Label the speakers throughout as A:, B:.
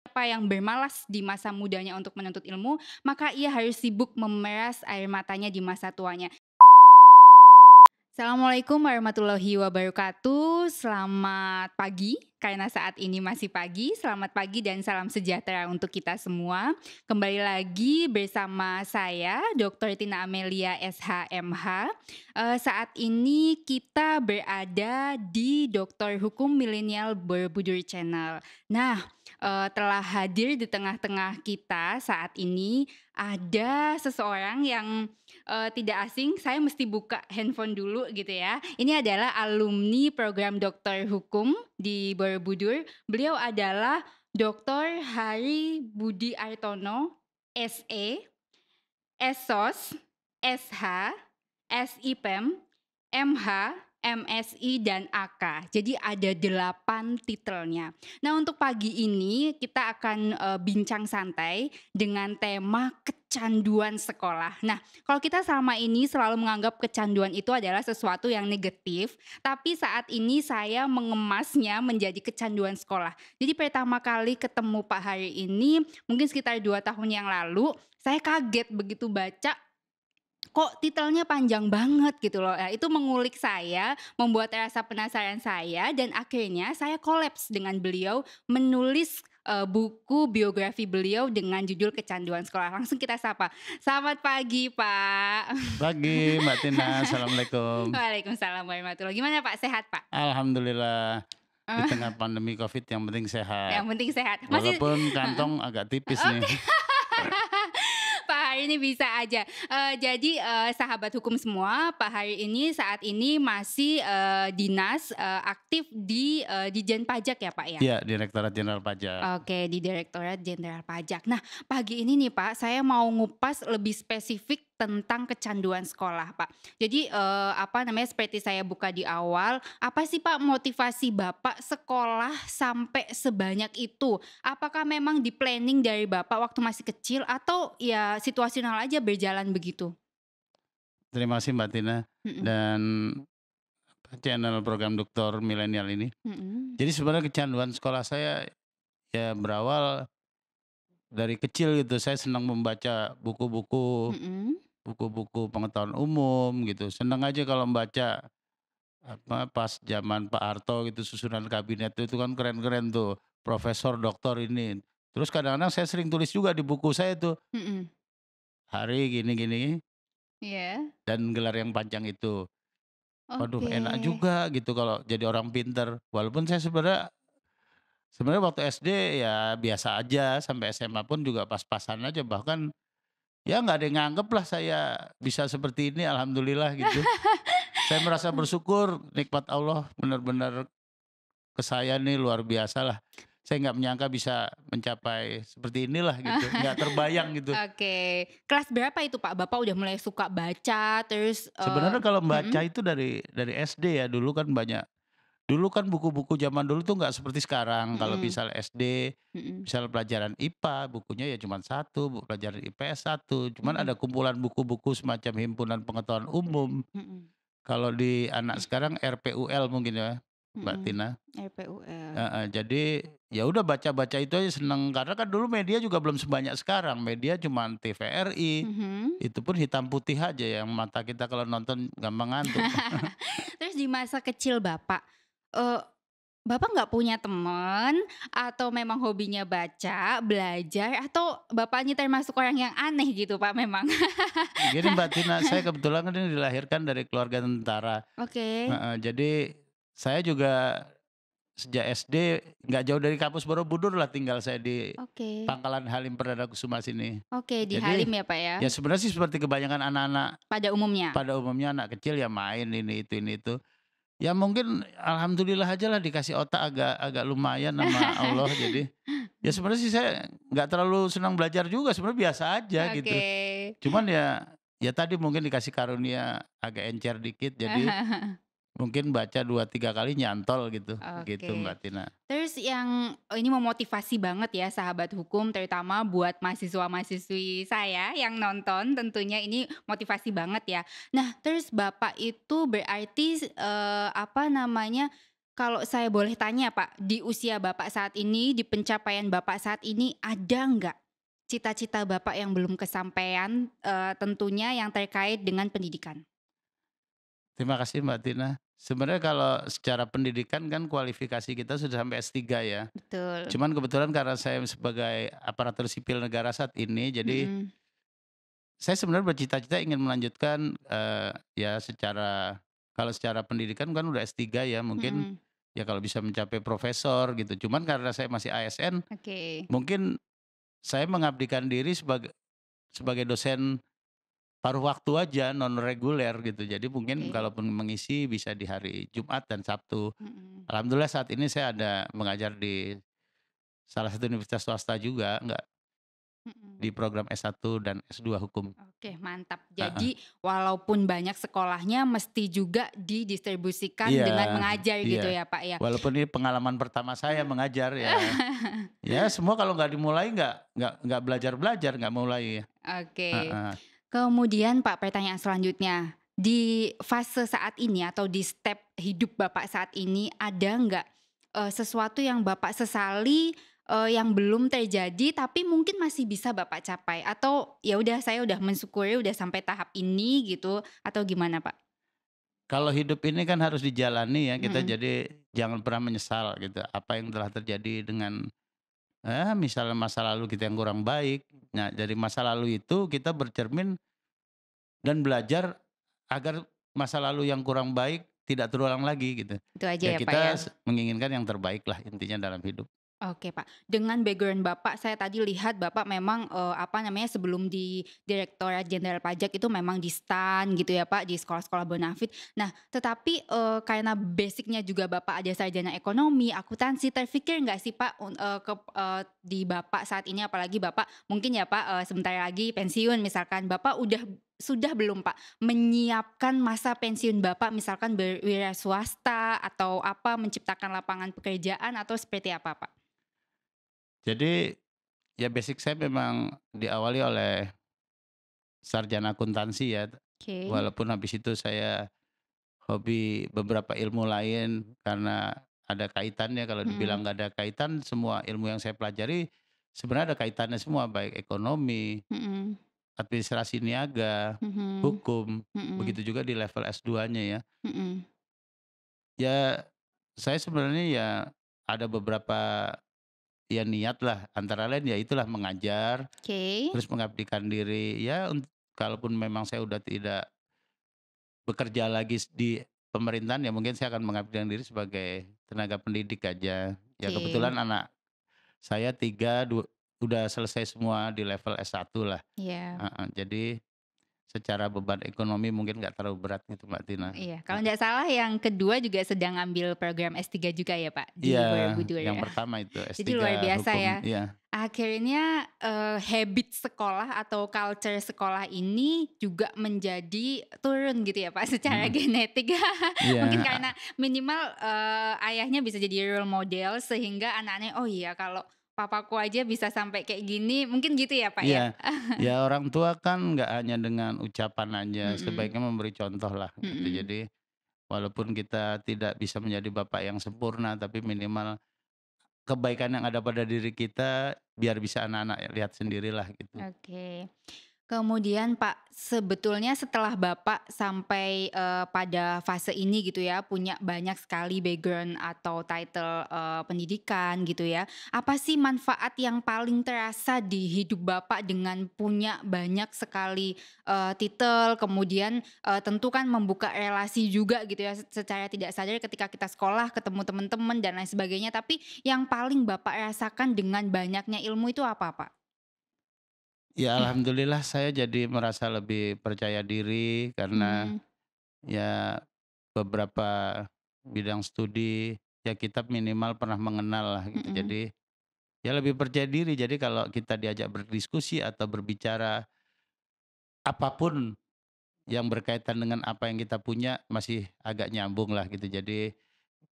A: Siapa yang bermalas di masa mudanya untuk menuntut ilmu, maka ia harus sibuk memeras air matanya di masa tuanya. Assalamualaikum warahmatullahi wabarakatuh. Selamat pagi, karena saat ini masih pagi. Selamat pagi dan salam sejahtera untuk kita semua. Kembali lagi bersama saya, Dr. Tina Amelia SHMH. Saat ini kita berada di Dokter Hukum Milenial Borobudur Channel. Nah, telah hadir di tengah-tengah kita saat ini ada seseorang yang tidak asing, saya mesti buka handphone dulu gitu ya. Ini adalah alumni program Dokter Hukum di Borobudur. Beliau adalah Dr. Hari Budi Artono, SE, SOS, SH, SIPEM, MH, MSI, dan AK. Jadi ada 8 titelnya. Nah, untuk pagi ini kita akan bincang santai dengan tema kecanduan sekolah. Nah, kalau kita selama ini selalu menganggap kecanduan itu adalah sesuatu yang negatif, tapi saat ini saya mengemasnya menjadi kecanduan sekolah. Jadi pertama kali ketemu Pak Hari ini mungkin sekitar 2 tahun yang lalu, saya kaget begitu baca, kok titelnya panjang banget gitu loh. Itu mengulik saya, membuat rasa penasaran saya, dan akhirnya saya kolaps dengan beliau menulis buku biografi beliau dengan judul Kecanduan Sekolah. Langsung kita sapa. Selamat pagi, Pak.
B: Pagi Mbak Tina, Assalamualaikum.
A: Waalaikumsalam warahmatullahi. Gimana Pak, sehat Pak?
B: Alhamdulillah di
A: Eh,
B: tengah pandemi Covid yang penting
A: yang
B: sehat.
A: penting sehat. Masih
B: Walaupun kantong agak tipis nih.
A: oke. Pak Hari ini bisa aja. Jadi, sahabat hukum semua, Pak Hari ini saat ini masih dinas, aktif di Ditjen Pajak ya, Pak, ya?
B: Iya, Direktorat Jenderal Pajak.
A: Oke, di Direktorat Jenderal Pajak. Nah, pagi ini nih Pak, saya mau ngupas lebih spesifik tentang kecanduan sekolah, Pak. Jadi, apa namanya, seperti saya buka di awal, apa sih Pak motivasi Bapak sekolah sampai sebanyak itu? Apakah memang di-planning dari Bapak waktu masih kecil atau ya situasional aja berjalan begitu?
B: Terima kasih Mbak Tina
A: Mhm,
B: dan channel program Dokter Milenial ini.
A: mhm,
B: Jadi sebenarnya kecanduan sekolah saya ya berawal dari kecil gitu. Saya senang membaca buku-buku
A: mhm.
B: buku-buku pengetahuan umum gitu. Senang aja kalau membaca pas zaman Pak Harto gitu susunan kabinet itu kan keren-keren tuh, profesor, doktor ini. Terus kadang-kadang saya sering tulis juga di buku saya tuh,
A: Mhm.
B: hari gini-gini
A: Iya.
B: dan gelar yang panjang itu. Waduh
A: Oke.
B: enak juga gitu kalau jadi orang pinter. Walaupun saya sebenarnya waktu SD ya biasa aja, sampai SMA pun juga pas-pasan aja, bahkan ya nggak ada yang nganggep lah saya bisa seperti ini, alhamdulillah gitu. Saya merasa bersyukur nikmat Allah benar-benar ke saya nih luar biasa lah. Saya nggak menyangka bisa mencapai seperti inilah gitu, nggak terbayang gitu.
A: Oke. Kelas berapa itu, Pak? Bapak udah mulai suka baca terus,
B: Sebenarnya kalau
A: mhm,
B: membaca itu dari SD ya, dulu kan buku-buku zaman dulu tuh nggak seperti sekarang. Kalau
A: mhm,
B: misal SD,
A: mhm,
B: misal pelajaran IPA, bukunya ya cuma satu, pelajaran IPS satu, cuman
A: mhm,
B: ada kumpulan buku-buku semacam himpunan pengetahuan umum.
A: mhm,
B: Kalau di anak sekarang RPUL mungkin ya, Mbak
A: mhm.
B: Tina.
A: RPUL.
B: Heeh, jadi ya udah baca-baca itu aja seneng, karena kan dulu media juga belum sebanyak sekarang, media cuman TVRI,
A: Mhm.
B: itu pun hitam putih aja yang mata kita kalau nonton gampang ngantuk.
A: Terus di masa kecil Bapak, eee, Bapak nggak punya temen atau memang hobinya baca, belajar, atau Bapak ini termasuk orang yang aneh gitu, Pak, memang?
B: Gini Mbak Tina, saya kebetulan kan ini dilahirkan dari keluarga tentara,
A: Oke,
B: heeh, jadi saya juga sejak SD nggak jauh dari kampus Borobudur lah, tinggal saya di
A: oke.
B: Pangkalan Halim Perdana Kusuma sini.
A: Oke, di
B: Jadi,
A: Halim ya, Pak, ya?
B: ya sebenarnya sih seperti kebanyakan anak-anak
A: Pada umumnya?
B: pada umumnya, anak kecil ya main ini itu. Ya mungkin alhamdulillah aja lah dikasih otak agak agak lumayan sama Allah, jadi ya sebenarnya sih saya nggak terlalu senang belajar juga, sebenarnya biasa aja gitu.
A: Oke.
B: Cuman ya tadi mungkin dikasih karunia agak encer dikit, jadi mungkin baca 2 3 kali nyantol gitu, gitu
A: Oke.
B: Mbak Tina.
A: Terus yang ini memotivasi banget ya sahabat hukum, terutama buat mahasiswa-mahasiswi saya yang nonton, tentunya ini motivasi banget ya. Nah, terus Bapak itu berarti, apa namanya, Kalau saya boleh tanya Pak, di usia Bapak saat ini, di pencapaian Bapak saat ini, ada nggak cita-cita Bapak yang belum kesampaian, tentunya yang terkait dengan pendidikan?
B: Terima kasih Mbak Tina. Sebenarnya kalau secara pendidikan kan kualifikasi kita sudah sampai S3 ya.
A: Betul.
B: Cuman kebetulan karena saya sebagai aparatur sipil negara saat ini, jadi
A: Mhm,
B: saya sebenarnya bercita-cita ingin melanjutkan, ya kalau secara pendidikan kan udah S3 ya, mungkin
A: mhm,
B: ya kalau bisa mencapai profesor gitu. Cuman karena saya masih ASN,
A: oke,
B: mungkin saya mengabdikan diri sebagai dosen paruh waktu aja, non reguler gitu. Jadi mungkin
A: oke,
B: kalaupun mengisi bisa di hari Jumat dan Sabtu.
A: mhm,
B: Alhamdulillah saat ini saya ada mengajar di salah satu universitas swasta juga, nggak
A: mhm.
B: di program S1 dan S2 hukum.
A: Oke, mantap.
B: Heeh.
A: Jadi walaupun banyak sekolahnya mesti juga didistribusikan
B: Iya,
A: dengan mengajar
B: iya.
A: gitu ya, Pak, ya?
B: Walaupun ini pengalaman pertama saya mengajar ya, ya semua kalau nggak dimulai nggak belajar-belajar, nggak mulai.
A: Oke.
B: Heeh.
A: Kemudian Pak, pertanyaan selanjutnya, di fase saat ini atau di step hidup Bapak saat ini ada nggak, sesuatu yang Bapak sesali, yang belum terjadi tapi mungkin masih bisa Bapak capai? Atau ya udah saya udah mensyukuri udah sampai tahap ini gitu atau gimana Pak?
B: Kalau hidup ini kan harus dijalani ya, kita
A: Mhm,
B: jadi jangan pernah menyesal gitu, apa yang telah terjadi dengan, misalnya masa lalu kita yang kurang baik. Nah, dari masa lalu itu kita bercermin dan belajar agar masa lalu yang kurang baik tidak terulang lagi gitu.
A: itu aja
B: Ya
A: ya Pak ya?
B: kita menginginkan yang terbaik lah intinya dalam hidup.
A: Oke, Pak. Dengan background Bapak, saya tadi lihat Bapak memang, apa namanya, sebelum di Direktorat Jenderal Pajak itu memang di STAN gitu ya, Pak, di sekolah-sekolah bonafit. Nah, tetapi, karena basic-nya juga Bapak ada sarjana ekonomi, akuntansi, terfikir nggak sih, Pak, di Bapak saat ini, apalagi Bapak mungkin ya, Pak, sebentar lagi pensiun misalkan, Bapak sudah belum, Pak, menyiapkan masa pensiun Bapak misalkan berwira swasta atau apa, menciptakan lapangan pekerjaan atau seperti apa, Pak?
B: Jadi ya basic saya memang diawali oleh sarjana akuntansi ya,
A: Oke.
B: walaupun habis itu saya hobi beberapa ilmu lain karena ada kaitannya, kalau
A: Mhm,
B: dibilang nggak ada kaitan, semua ilmu yang saya pelajari sebenarnya ada kaitannya semua, baik ekonomi,
A: mhm,
B: administrasi niaga,
A: mhm,
B: hukum,
A: mhm,
B: begitu juga di level S2-nya ya.
A: mhm.
B: Ya saya sebenarnya ya ada beberapa ya niat lah, antara lain ya itulah mengajar,
A: Oke,
B: terus mengabdikan diri, ya kalaupun memang saya udah tidak bekerja lagi di pemerintahan, ya mungkin saya akan mengabdikan diri sebagai tenaga pendidik aja. Ya
A: oke.
B: kebetulan anak saya 3 udah selesai semua di level S1 lah,
A: Iya,
B: heeh. Jadi secara beban ekonomi mungkin nggak terlalu berat gitu Mbak Tina.
A: iya. Kalau
B: Heeh.
A: nggak salah yang kedua juga sedang ambil program S3 juga ya, Pak,
B: Iya,
A: di Borobudur
B: yang
A: ya?
B: pertama itu
A: Jadi
B: S3
A: luar biasa
B: hukum,
A: ya.
B: iya.
A: Akhirnya, habit sekolah atau culture sekolah ini juga menjadi turun gitu ya, Pak, secara
B: Mhm.
A: genetik.
B: Iya,
A: Mungkin karena minimal, ayahnya bisa jadi role model sehingga anaknya, "Oh iya kalau papaku aja bisa sampai kayak gini," mungkin gitu ya, Pak, ya?
B: iya. Ya orang tua kan nggak hanya dengan ucapan aja,
A: Mhm,
B: sebaiknya memberi contoh lah gitu.
A: mhm.
B: Jadi walaupun kita tidak bisa menjadi bapak yang sempurna, tapi minimal kebaikan yang ada pada diri kita biar bisa anak-anak lihat sendirilah gitu.
A: Oke. Kemudian Pak, sebetulnya setelah Bapak sampai, pada fase ini gitu ya, punya banyak sekali background atau title, pendidikan gitu ya. Apa sih manfaat yang paling terasa di hidup Bapak dengan punya banyak sekali, titel, kemudian, tentu kan membuka relasi juga gitu ya, secara tidak sadar ketika kita sekolah ketemu teman-teman dan lain sebagainya. Tapi yang paling Bapak rasakan dengan banyaknya ilmu itu apa, Pak?
B: Ya alhamdulillah saya jadi merasa lebih percaya diri karena
A: Mmm,
B: ya beberapa bidang studi ya kita minimal pernah mengenal lah gitu.
A: mhm.
B: Jadi ya lebih percaya diri. Jadi kalau kita diajak berdiskusi atau berbicara apapun yang berkaitan dengan apa yang kita punya masih agak nyambung lah gitu. Jadi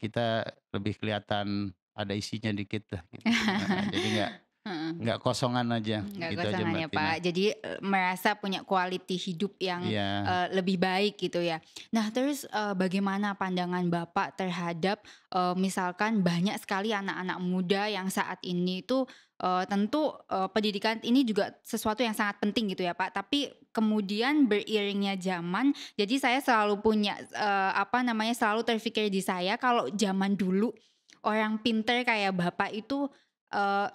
B: kita lebih kelihatan ada isinya dikit lah gitu. Heeh, jadi nggak
A: Heeh.
B: nggak kosongan aja,
A: Nggak
B: gitu aja
A: kosongan
B: Mbak
A: ya
B: Tina.
A: Pak. Jadi, merasa punya quality hidup yang,
B: Iya.
A: lebih baik gitu ya. Nah terus, bagaimana pandangan Bapak terhadap, misalkan banyak sekali anak-anak muda yang saat ini tuh, tentu, pendidikan ini juga sesuatu yang sangat penting gitu ya Pak, tapi kemudian beriringnya zaman, jadi saya selalu punya, apa namanya, selalu terfikir di saya kalau zaman dulu, orang pinter kayak Bapak itu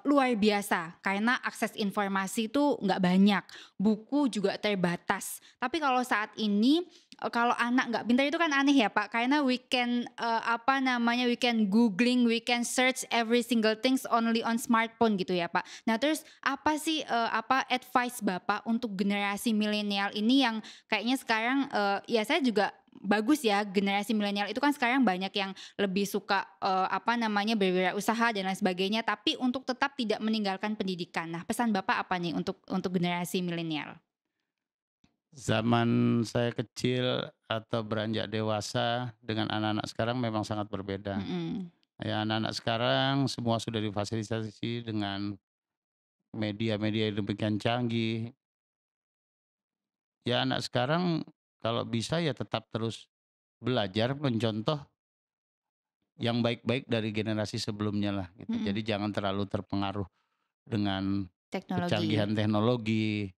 A: luar biasa, karena akses informasi itu nggak banyak, buku juga terbatas. Tapi kalau saat ini, kalau anak nggak pintar itu kan aneh ya Pak, karena we can, apa namanya, we can googling, we can search every single things only on smartphone gitu ya Pak. Nah terus apa sih, apa advice Bapak untuk generasi milenial ini yang kayaknya sekarang, ya saya juga bagus ya generasi milenial itu kan sekarang banyak yang lebih suka, apa namanya, berwirausaha dan lain sebagainya, tapi untuk tetap tidak meninggalkan pendidikan. Nah, pesan Bapak apa nih untuk generasi milenial?
B: Zaman saya kecil atau beranjak dewasa dengan anak-anak sekarang memang sangat berbeda.
A: Mhm,
B: Ya anak-anak sekarang semua sudah difasilitasi dengan media-media yang demikian canggih. Ya anak sekarang kalau bisa ya tetap terus belajar mencontoh yang baik-baik dari generasi sebelumnya lah gitu.
A: mhm,
B: Jadi jangan terlalu terpengaruh dengan
A: teknologi.
B: kecanggihan teknologi.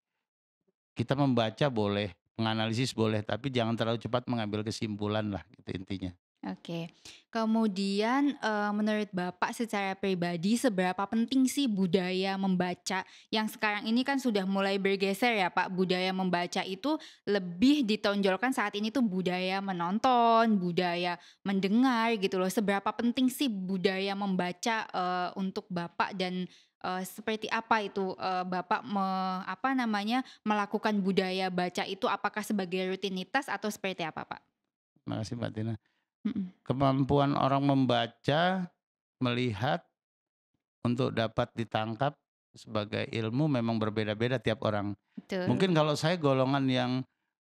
B: Kita membaca boleh, menganalisis boleh, tapi jangan terlalu cepat mengambil kesimpulan lah gitu intinya.
A: Oke. Kemudian, menurut Bapak secara pribadi seberapa penting sih budaya membaca yang sekarang ini kan sudah mulai bergeser ya Pak, budaya membaca itu lebih ditonjolkan saat ini tuh budaya menonton, budaya mendengar gitu loh. Seberapa penting sih budaya membaca, untuk Bapak dan, seperti apa itu, Bapak apa namanya, melakukan budaya baca itu apakah sebagai rutinitas atau seperti apa Pak?
B: Makasih Mbak Tina.
A: Mhm,
B: Kemampuan orang membaca, melihat, untuk dapat ditangkap sebagai ilmu memang berbeda-beda tiap orang.
A: betul.
B: Mungkin kalau saya golongan yang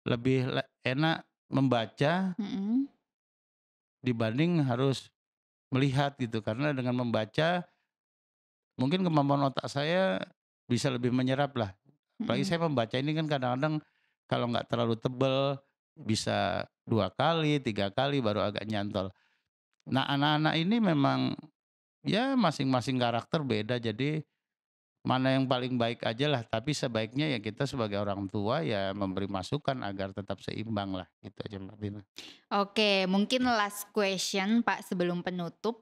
B: lebih enak membaca
A: Mhm,
B: dibanding harus melihat gitu, karena dengan membaca mungkin kemampuan otak saya bisa lebih menyerap lah. Apalagi
A: mhm.
B: saya membaca ini kan kadang-kadang kalau nggak terlalu tebel bisa 2 kali, 3 kali baru agak nyantol. Nah anak-anak ini memang ya masing-masing karakter beda, jadi mana yang paling baik aja lah, tapi sebaiknya ya kita sebagai orang tua ya memberi masukan agar tetap seimbang lah, gitu aja Mbak Tina.
A: Oke, mungkin last question, Pak, sebelum penutup.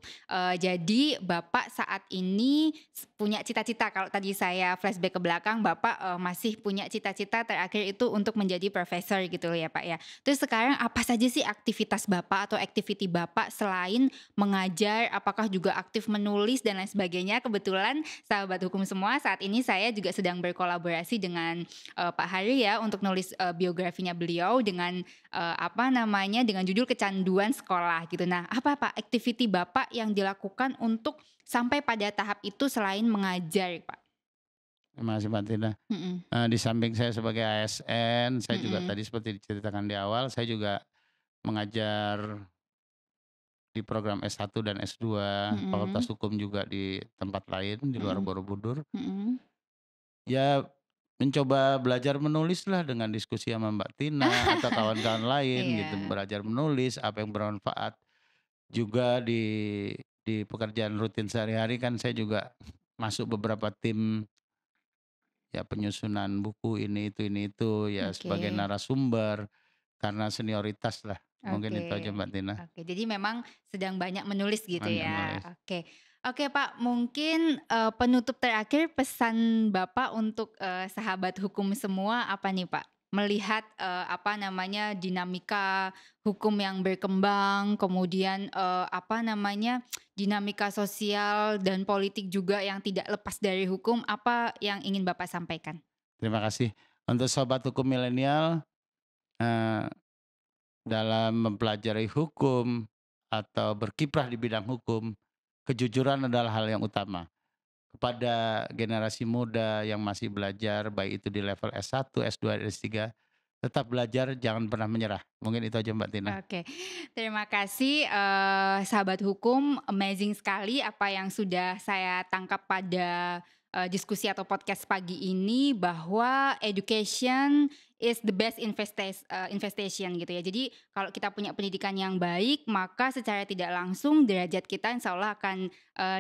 A: Jadi Bapak saat ini punya cita-cita, kalau tadi saya flashback ke belakang, Bapak, masih punya cita-cita terakhir itu untuk menjadi profesor gitu ya, Pak, ya. Terus sekarang apa saja sih aktivitas Bapak atau activity Bapak selain mengajar, apakah juga aktif menulis dan lain sebagainya? Kebetulan sahabat hukum semua, saat ini saya juga sedang berkolaborasi dengan, Pak Hari ya untuk nulis, biografinya beliau dengan apa namanya, dengan judul Kecanduan Sekolah gitu. Nah, apa Pak activity Bapak yang dilakukan untuk sampai pada tahap itu selain mengajar, Pak?
B: Terima kasih Mbak Tina.
A: Mhm,
B: Di samping saya sebagai ASN, saya juga
A: mhm,
B: tadi seperti diceritakan di awal, saya juga mengajar di program S1 dan S2, Fakultas
A: mhm,
B: Hukum juga di tempat lain di luar
A: mhm,
B: Borobudur.
A: mhm.
B: Ya mencoba belajar menulis lah dengan diskusi sama Mbak Tina atau kawan-kawan lain gitu,
A: Iya,
B: belajar menulis apa yang bermanfaat. Juga di pekerjaan rutin sehari-hari kan saya juga masuk beberapa tim, ya penyusunan buku ini itu, ya
A: oke,
B: sebagai narasumber karena senioritas lah. Mungkin
A: oke,
B: itu aja Mbak Tina,
A: oke. Jadi memang sedang banyak menulis gitu
B: banyak
A: ya,
B: nulis.
A: oke. Oke Pak, mungkin, penutup terakhir pesan Bapak untuk, sahabat hukum semua apa nih Pak? Melihat, apa namanya, dinamika hukum yang berkembang, kemudian, apa namanya, dinamika sosial dan politik juga yang tidak lepas dari hukum, apa yang ingin Bapak sampaikan?
B: Terima kasih. Untuk sobat hukum milenial, eee, dalam mempelajari hukum atau berkiprah di bidang hukum, kejujuran adalah hal yang utama. Kepada generasi muda yang masih belajar, baik itu di level S1, S2, S3, tetap belajar, jangan pernah menyerah. Mungkin itu aja Mbak Tina.
A: Oke, terima kasih, sahabat hukum, amazing sekali apa yang sudah saya tangkap pada, diskusi atau podcast pagi ini bahwa education is the best investation gitu ya. Jadi kalau kita punya pendidikan yang baik, maka secara tidak langsung derajat kita insya Allah akan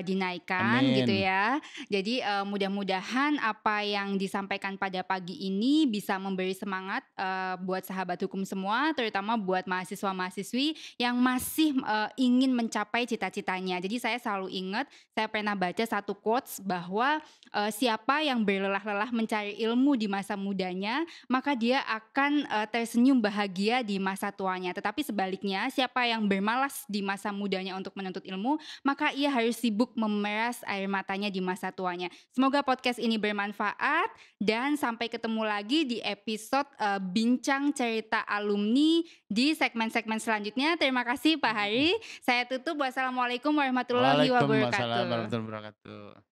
A: dinaikkan gitu
B: Amin.
A: ya. Jadi mudah-mudahan apa yang disampaikan pada pagi ini bisa memberi semangat buat sahabat hukum semua, terutama buat mahasiswa-mahasiswi yang masih ingin mencapai cita-citanya. Jadi saya selalu ingat, saya pernah baca satu quotes bahwa siapa yang berlelah-lelah mencari ilmu di masa mudanya, maka dia akan tersenyum bahagia di masa tuanya. Tetapi sebaliknya, siapa yang bermalas di masa mudanya untuk menuntut ilmu, maka ia harus sibuk memeras air matanya di masa tuanya. Semoga podcast ini bermanfaat dan sampai ketemu lagi di episode bincang cerita alumni di segmen-segmen selanjutnya. Terima kasih Pak Hari. Saya tutup. Wassalamualaikum warahmatullahi
B: Waalaikumsalam
A: wabarakatuh.
B: warahmatullahi wabarakatuh.